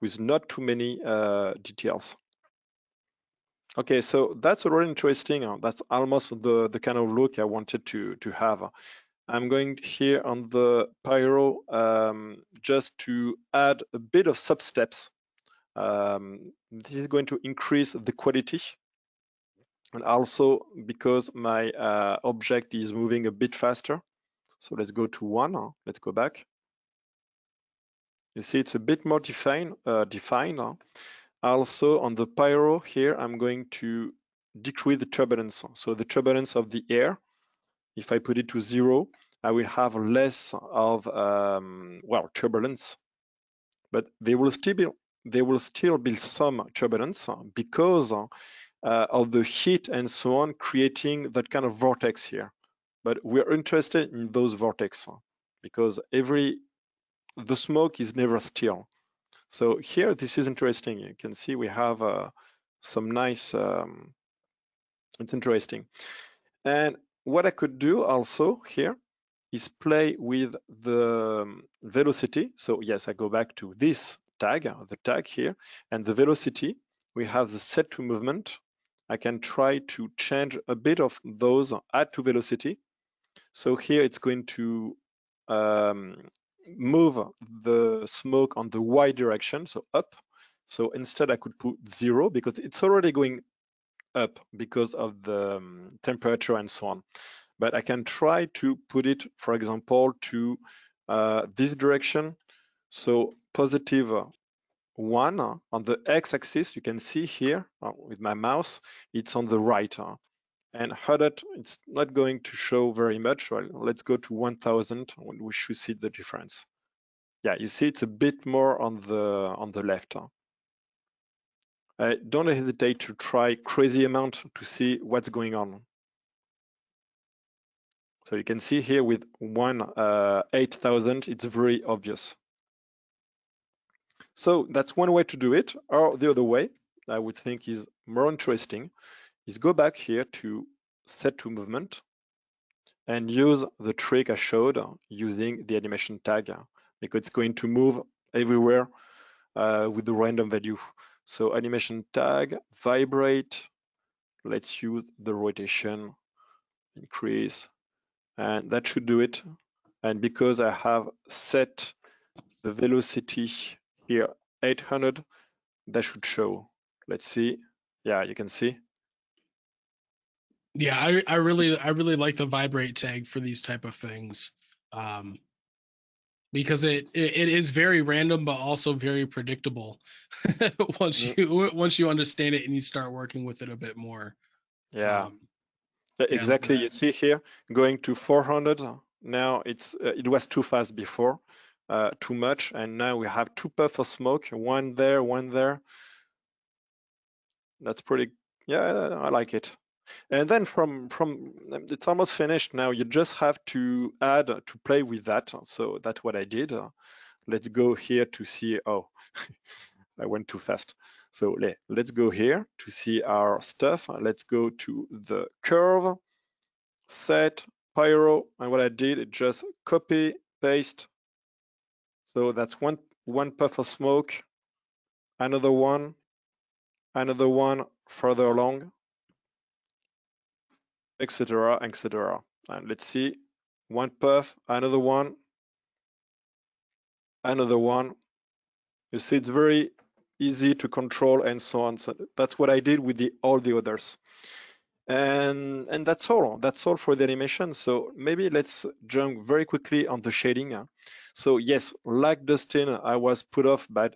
with not too many details. Okay, so that's already interesting. That's almost the kind of look I wanted to have. I'm going here on the Pyro just to add a bit of substeps. This is going to increase the quality, and also because my object is moving a bit faster. So let's go to 1. Let's go back. You see it's a bit more defined. Also on the Pyro here, I'm going to decrease the turbulence. So the turbulence of the air, if I put it to 0, I will have less of well, turbulence, but there will still be some turbulence because of the heat and so on, creating that kind of vortex here. But we're interested in those vortex because the smoke is never still. So here, this is interesting. You can see we have some nice, it's interesting. And what I could do also here is play with the velocity. So yes, I go back to this tag, the tag here, and the velocity. We have the set to movement. I can try to change a bit of those, add to velocity. So here it's going to move the smoke on the y direction, so up. So instead I could put 0 because it's already going up because of the temperature and so on. But I can try to put it, for example, to this direction. So positive 1 on the x-axis. You can see here with my mouse, it's on the right. And Hudot, it's not going to show very much. Well, let's go to 1000 when we should see the difference. Yeah, you see it's a bit more on the left. Don't hesitate to try crazy amount to see what's going on. So you can see here with 8000, it's very obvious. So that's one way to do it, or the other way I would think is more interesting is go back here to set to movement and use the trick I showed using the animation tag, because it's going to move everywhere with the random value. So animation tag, vibrate, let's use the rotation, increase, and that should do it. And because I have set the velocity here 800, that should show. Let's see. Yeah, you can see. Yeah, I really like the vibrate tag for these type of things, because it is very random but also very predictable once you understand it and you start working with it a bit more. Yeah, Yeah, exactly. You see here going to 400. Now it was too fast before, too much, and now we have 2 puffs of smoke, one there, one there. That's pretty, yeah, I like it. And then from it's almost finished now. You just have to add to play with that. So that's what I did. Let's go here to see. Oh, I went too fast. So let's go here to see our stuff. Let's go to the curve, set, pyro, and what I did is just copy, paste. So that's one puff of smoke, another one further along, etc., etc. And let's see, one puff, another one. You see, it's very easy to control and so on. So that's what I did with all the others. And that's all. That's all for the animation. So maybe let's jump very quickly on the shading. So yes, like Dustin, I was put off by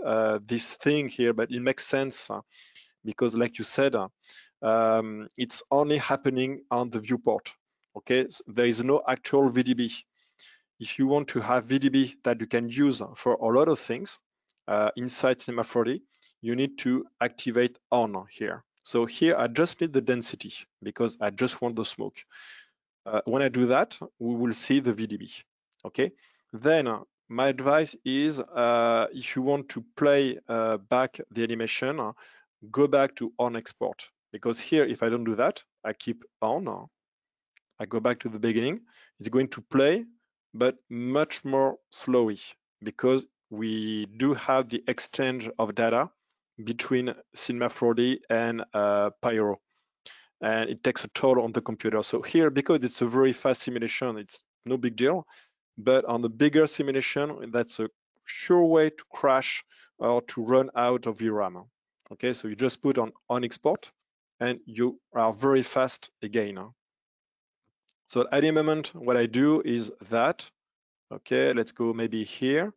this thing here, but it makes sense because, like you said, it's only happening on the viewport. Okay, so there is no actual VDB. If you want to have VDB that you can use for a lot of things inside Cinema 4D, you need to activate on here. So here I just need the density because I just want the smoke. When I do that, we will see the VDB. Okay. Then my advice is if you want to play back the animation, go back to on export, because here if I don't do that, I keep on. I go back to the beginning. It's going to play, but much more slowly because we do have the exchange of data between Cinema 4D and Pyro, and it takes a toll on the computer. So here, because it's a very fast simulation, it's no big deal. But on the bigger simulation, that's a sure way to crash or to run out of VRAM. Okay, so you just put on export, and you are very fast again. So at any moment, what I do is that, okay, let's go maybe here,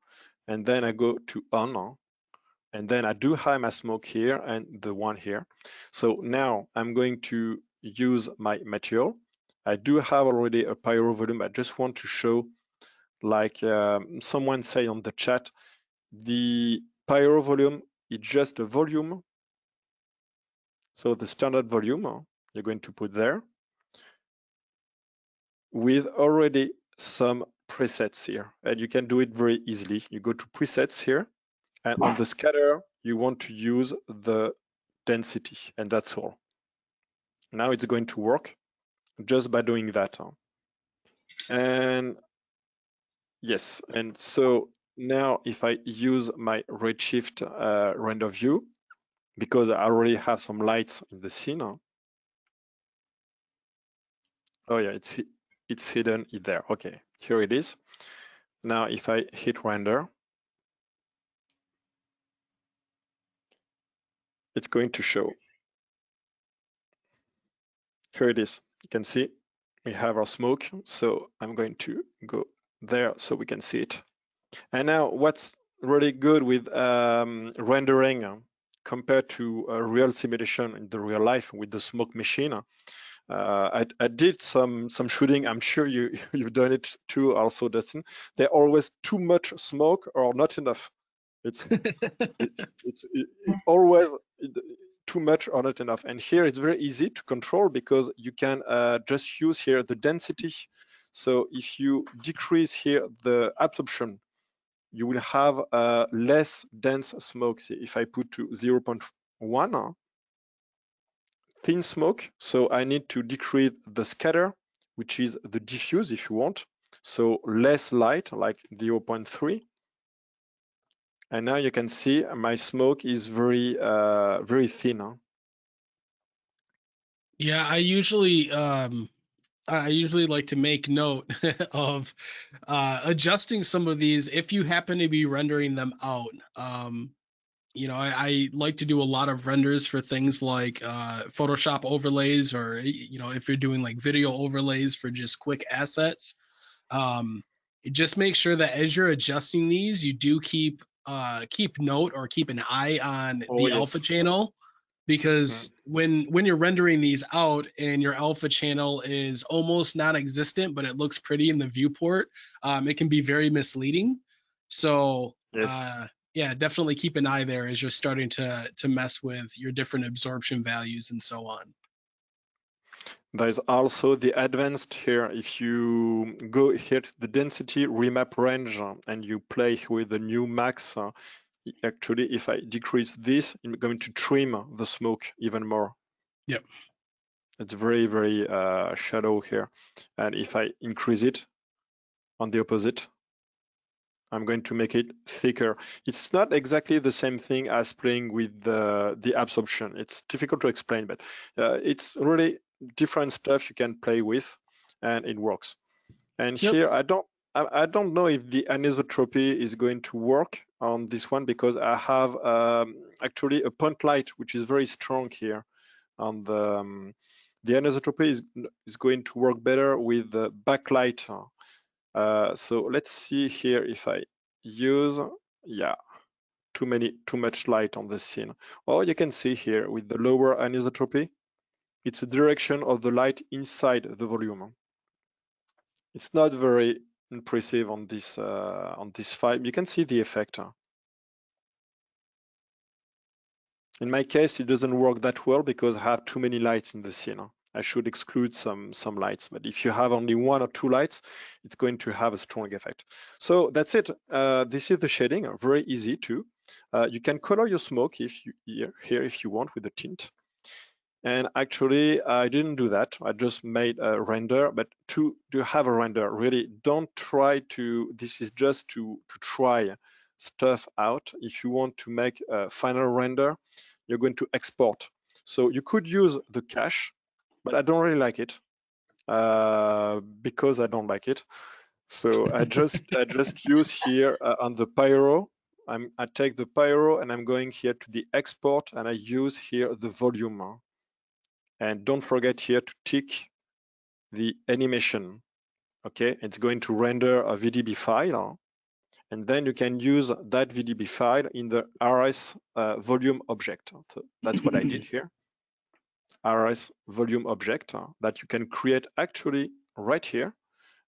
and then I go to on, and then I do have my smoke here and the one here. So now I'm going to use my material. I do have already a Pyro Volume. I just want to show, like someone say on the chat, the Pyro Volume is just a volume. So the standard volume you're going to put there with already some presets here, and you can do it very easily. You go to presets here, and on the scatter, you want to use the density, and that's all. Now it's going to work just by doing that. And yes, and so now if I use my redshift render view, because I already have some lights in the scene. Oh yeah, it's hidden there. Okay, here it is. Now if I hit render, it's going to show. Here it is. You can see we have our smoke. So I'm going to go there so we can see it. And now what's really good with rendering compared to a real simulation in the real life with the smoke machine, I did some shooting. I'm sure you've done it too also, Dustin. There's always too much smoke or not enough. It's always too much or not enough. And here it's very easy to control because you can just use here the density. So if you decrease here the absorption, you will have less dense smoke. See, if I put to 0.1, thin smoke, so I need to decrease the scatter, which is the diffuse if you want. So less light, like 0.3. And now you can see my smoke is very, very thin. Yeah, I usually like to make note of adjusting some of these if you happen to be rendering them out. You know, I like to do a lot of renders for things like Photoshop overlays, or you know, if you're doing like video overlays for just quick assets. Just make sure that as you're adjusting these, you do keep note or keep an eye on the alpha channel, because when you're rendering these out and your alpha channel is almost non-existent, but it looks pretty in the viewport, it can be very misleading. So yeah, definitely keep an eye there as you're starting to mess with your different absorption values and so on. There's also the advanced here. If you go here to the density remap range and you play with the new max, actually, if I decrease this, I'm going to trim the smoke even more. Yep. It's very, very shallow here. And if I increase it on the opposite, I'm going to make it thicker. It's not exactly the same thing as playing with the absorption. It's difficult to explain, but it's really different stuff you can play with, and it works. And Yep. here, I don't know if the anisotropy is going to work on this one, because I have actually a point light, which is very strong here. On the anisotropy is going to work better with the backlight. So let's see here if I use, yeah, too much light on the scene. Or you can see here with the lower anisotropy, it's the direction of the light inside the volume. It's not very impressive on this file. You can see the effect. In my case, it doesn't work that well because I have too many lights in the scene. I should exclude some lights, but if you have only 1 or 2 lights, it's going to have a strong effect. So that's it. This is the shading, very easy too. You can color your smoke if you want with the tint. And actually, I didn't do that. I just made a render, but to have a render, really don't try to, this is just to try stuff out. If you want to make a final render, you're going to export. So you could use the cache, but I don't really like it because I don't like it. So I just use here on the Pyro. I take the Pyro and I'm going here to the export and I use here the volume. And don't forget here to tick the animation. Okay, it's going to render a VDB file. And then you can use that VDB file in the RS volume object. So that's what I did here. RS volume object that you can create actually right here.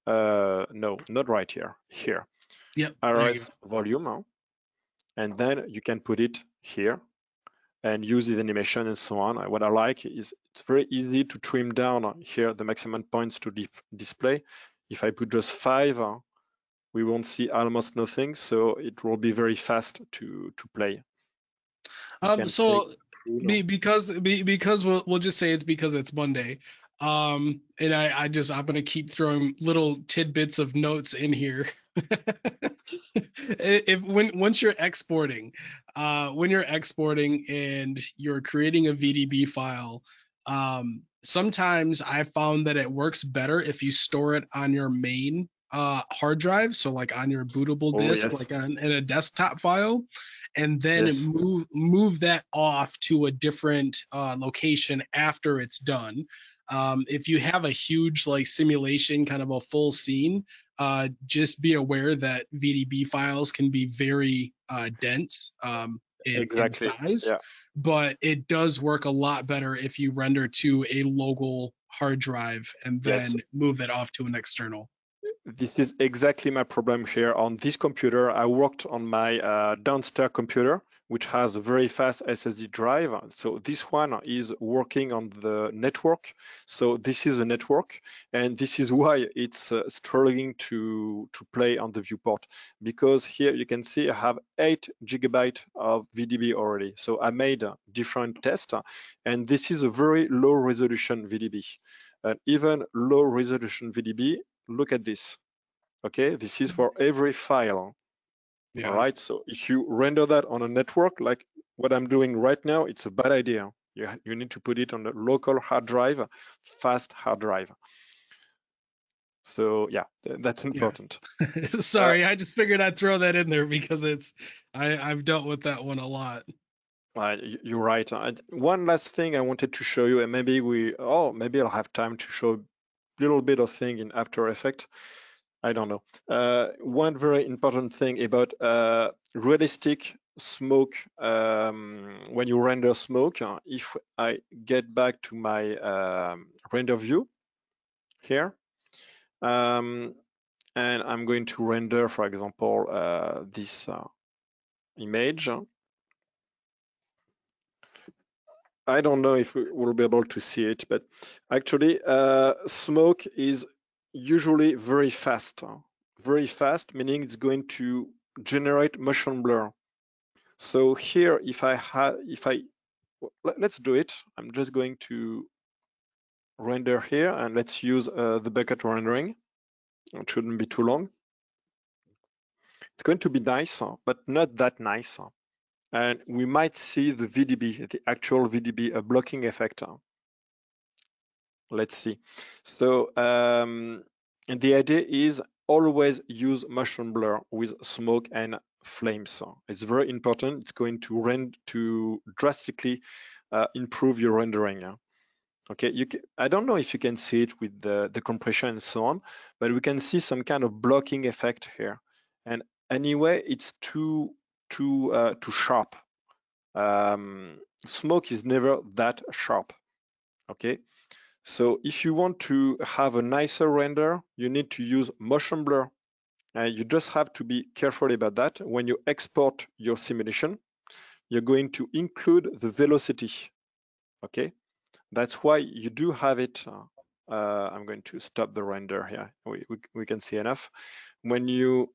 No, not right here, here. Yep. RS volume. And then you can put it here and use the animation and so on. What I like is it's very easy to trim down here the maximum points to display. If I put just 5, we won't see almost nothing, so it will be very fast to play. So because we'll just say it's because it's Monday. And I'm gonna keep throwing little tidbits of notes in here. Once you're exporting, and you're creating a VDB file, sometimes I found that it works better if you store it on your main hard drive, so like on your bootable disk, yes. like in a desktop file, and then Yes. move that off to a different location after it's done. If you have a huge like simulation, kind of a full scene, just be aware that VDB files can be very dense in size, yeah. but it does work a lot better if you render to a local hard drive and then move that off to an external. This is exactly my problem here. On this computer, I worked on my downstairs computer, which has a very fast SSD drive. So this one is working on the network. So this is a network, and this is why it's struggling to play on the viewport, because here you can see I have 8 GB of VDB already. So I made a different test, and this is a very low resolution VDB. And even low resolution VDB, look at this. Okay, this is for every file. Yeah. All right, so if you render that on a network like what I'm doing right now, it's a bad idea. You need to put it on a local hard drive, fast hard drive. So yeah, that's important. Yeah. Sorry, I just figured I'd throw that in there because I've dealt with that one a lot. You're right. One last thing I wanted to show you, and maybe I'll have time to show a little bit of thing in AfterEffects. I don't know. One very important thing about realistic smoke, when you render smoke, if I get back to my render view here, and I'm going to render, for example, this image. I don't know if we will be able to see it, but actually smoke is usually very fast. Very fast, meaning it's going to generate motion blur. So here, let's do it. I'm just going to render here, and let's use the bucket rendering. It shouldn't be too long. It's going to be nice, but not that nice. And we might see the VDB, the actual VDB, a blocking effect. Let's see. So and the idea is always use motion blur with smoke and flames. It's very important. It's going to drastically improve your rendering. Okay, I don't know if you can see it with the compression and so on, but we can see some kind of blocking effect here. And anyway, it's too sharp. Smoke is never that sharp. Okay, so if you want to have a nicer render, you need to use motion blur. You just have to be careful about that. When you export your simulation, you're going to include the velocity. Okay, that's why you do have it. I'm going to stop the render here. We can see enough. When you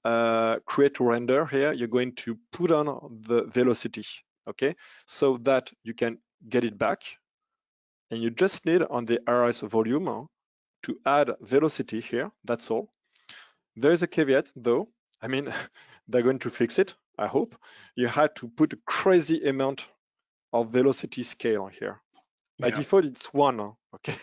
create a render here, you're going to put on the velocity, okay, so that you can get it back. And you just need on the RS volume to add velocity here. That's all. There's a caveat though. I mean, they're going to fix it, I hope. You had to put a crazy amount of velocity scale here. By default, it's 1, okay?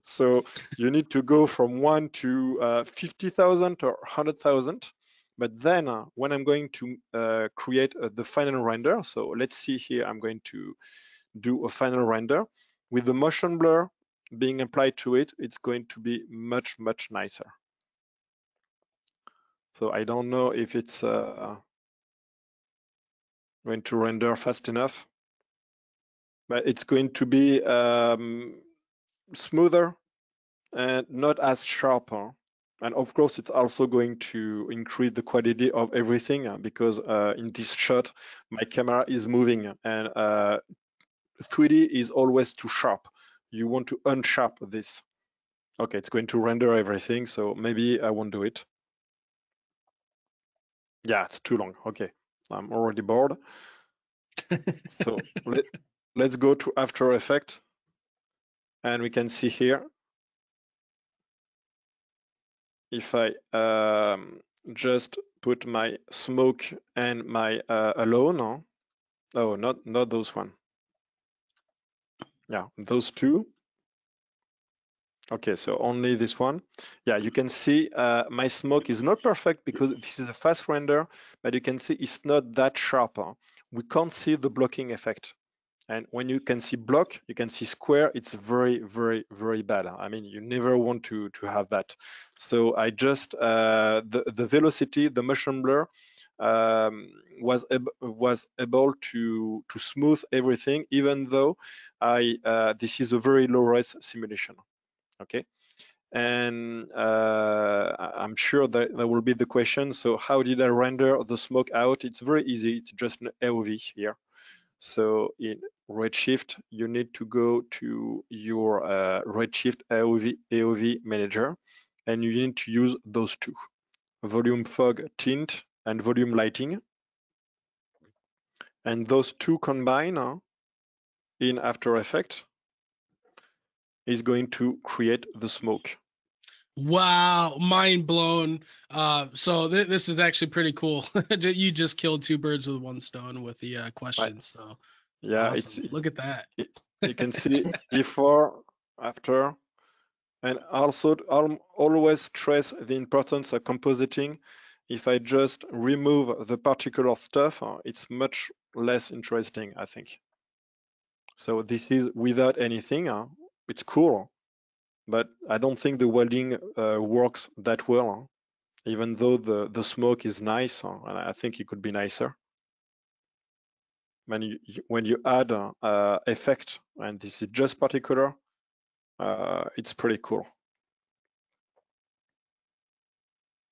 So you need to go from 1 to 50,000 or 100,000. But then when I'm going to create the final render, so let's see here, I'm going to do a final render. With the motion blur being applied to it, it's going to be much, much nicer. So I don't know if it's going to render fast enough, but it's going to be smoother and not as sharp. And of course, it's also going to increase the quality of everything because in this shot, my camera is moving and 3D is always too sharp. You want to unsharp this. Okay, it's going to render everything, so maybe I won't do it. Yeah, it's too long. Okay, I'm already bored. So let's go to AfterEffects, and we can see here, if I just put my smoke and my alone. Oh, not those one. Yeah, those two. Okay, so only this one. Yeah, you can see my smoke is not perfect because this is a fast render, but you can see it's not that sharp. We can't see the blocking effect. And when you can see block, you can see square, it's very, very, very bad. I mean, you never want to have that. So I just, the velocity, the motion blur was able to smooth everything, even though this is a very low res simulation. Okay, and I'm sure that there will be the question, so how did I render the smoke out? It's very easy, it's just an AOV here. So in Redshift, you need to go to your Redshift AOV manager, and you need to use those two, volume fog tint and volume lighting. And those two combine in AfterEffects is going to create the smoke. Wow, mind blown. So this is actually pretty cool. You just killed 2 birds with 1 stone with the questions. So yeah, awesome. Look at that. You can see before, after, and also always stress the importance of compositing. If I just remove the particular stuff, it's much less interesting, I think. So this is without anything. It's cool, but I don't think the welding works that well, even though the smoke is nice, and I think it could be nicer. When you add effect, and this is just particular, it's pretty cool.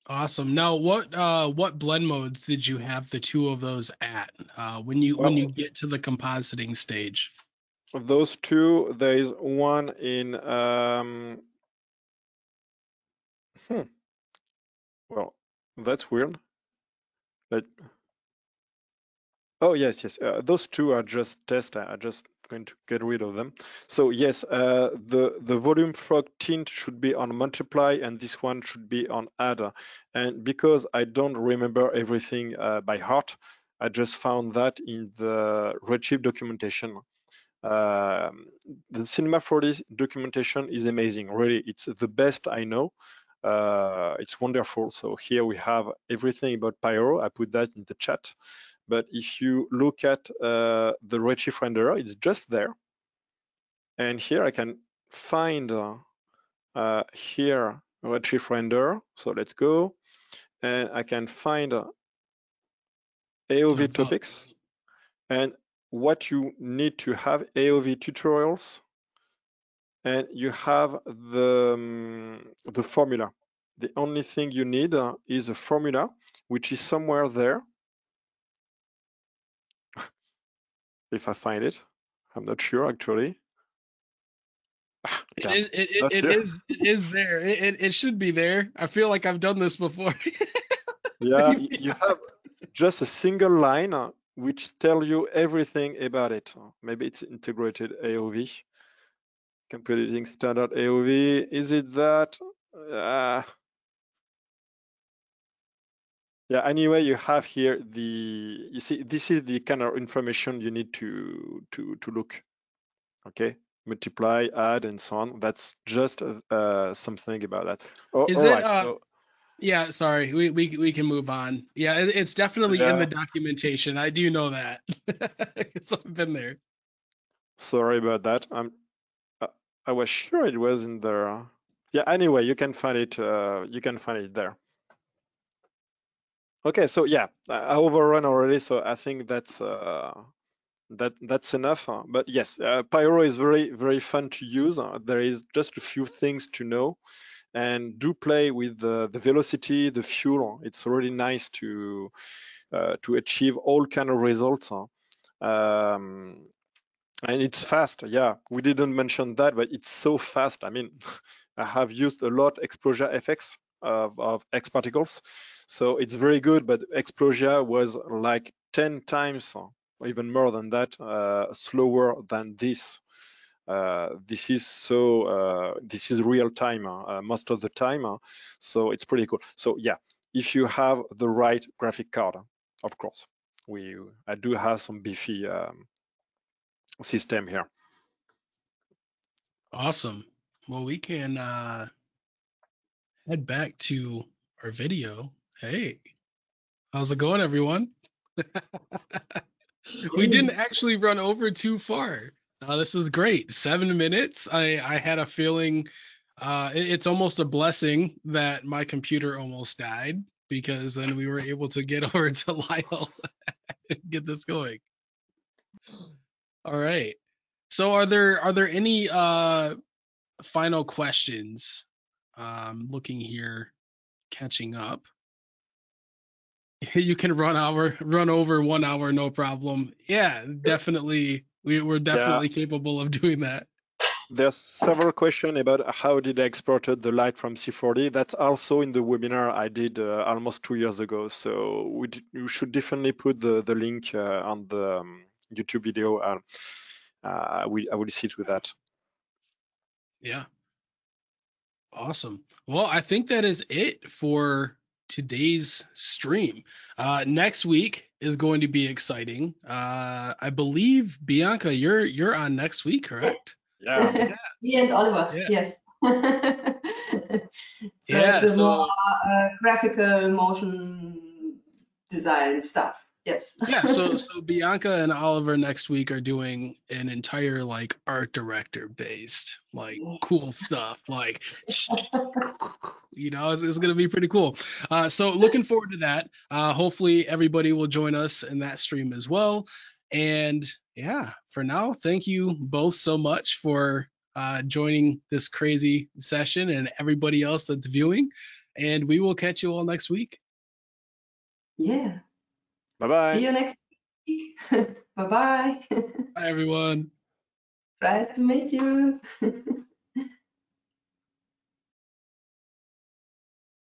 Awesome. Now, what blend modes did you have the two of those at when you get to the compositing stage? Those two, there is one in well, that's weird. But oh yes, those two are just test. I'm just going to get rid of them. So yes, the volume FogTint should be on multiply, and this one should be on add. And because I don't remember everything by heart, I just found that in the Redshift documentation. The Cinema 4D documentation is amazing. Really, it's the best I know. It's wonderful. So here we have everything about Pyro. I put that in the chat. But if you look at the Redshift renderer, it's just there. And here I can find here Redshift renderer. So let's go. And I can find AOV topics. And what you need to have AOV tutorials. And you have the formula. The only thing you need is a formula, which is somewhere there. If I find it, I'm not sure actually. It is there. It should be there. I feel like I've done this before. Yeah, you have just a single line which tell you everything about it. Maybe it's integrated AOV. Computing standard AOV. Is it that? Yeah, anyway, you have here you see, this is the kind of information you need to look. Okay, multiply, add, and so on. That's just something about that. Is all it? right, so yeah, sorry, we can move on. Yeah, it's definitely in the documentation. I do know that. Because I've been there. Sorry about that. I was sure it was in there. Yeah, anyway, you can find it. You can find it there. Okay, so yeah, I overrun already, so I think that's enough. But yes, Pyro is very fun to use. There is just a few things to know, and do play with the velocity, the fuel. It's really nice to achieve all kind of results. And it's fast. Yeah, we didn't mention that, but it's so fast. I mean, I have used a lot Explosia FX of X particles, so it's very good. But Explosia was like 10 times or even more than that slower than this. This is real time most of the time, so it's pretty cool. So yeah, if you have the right graphic card, of course. I do have some beefy system here. Awesome. Well, we can head back to our video. Hey, how's it going, everyone? We didn't actually run over too far. This is great. 7 minutes. I had a feeling it's almost a blessing that my computer almost died, because then we were able to get over to Lionel and get this going. All right. So are there any final questions? Looking here, catching up. You can run over 1 hour, no problem. Yeah, definitely. We're definitely capable of doing that. There's several questions about how did I exported the light from C4D. That's also in the webinar I did almost 2 years ago. So you should definitely put the link on the YouTube video. I will see to that. Yeah. Awesome. Well, I think that is it for today's stream. Next week is going to be exciting. I believe Bianca, you're on next week, correct? Yeah. Me and Oliver. Yeah. Yes. Yeah, it's more graphical motion design stuff. Yes. Yeah, so Bianca and Oliver next week are doing an entire like art director based like cool stuff, like it's gonna be pretty cool. So looking forward to that. Hopefully everybody will join us in that stream as well. And yeah, for now, thank you both so much for joining this crazy session, and everybody else that's viewing. and we will catch you all next week. Yeah. Bye-bye. See you next week. Bye-bye. Bye, everyone. Glad to meet you.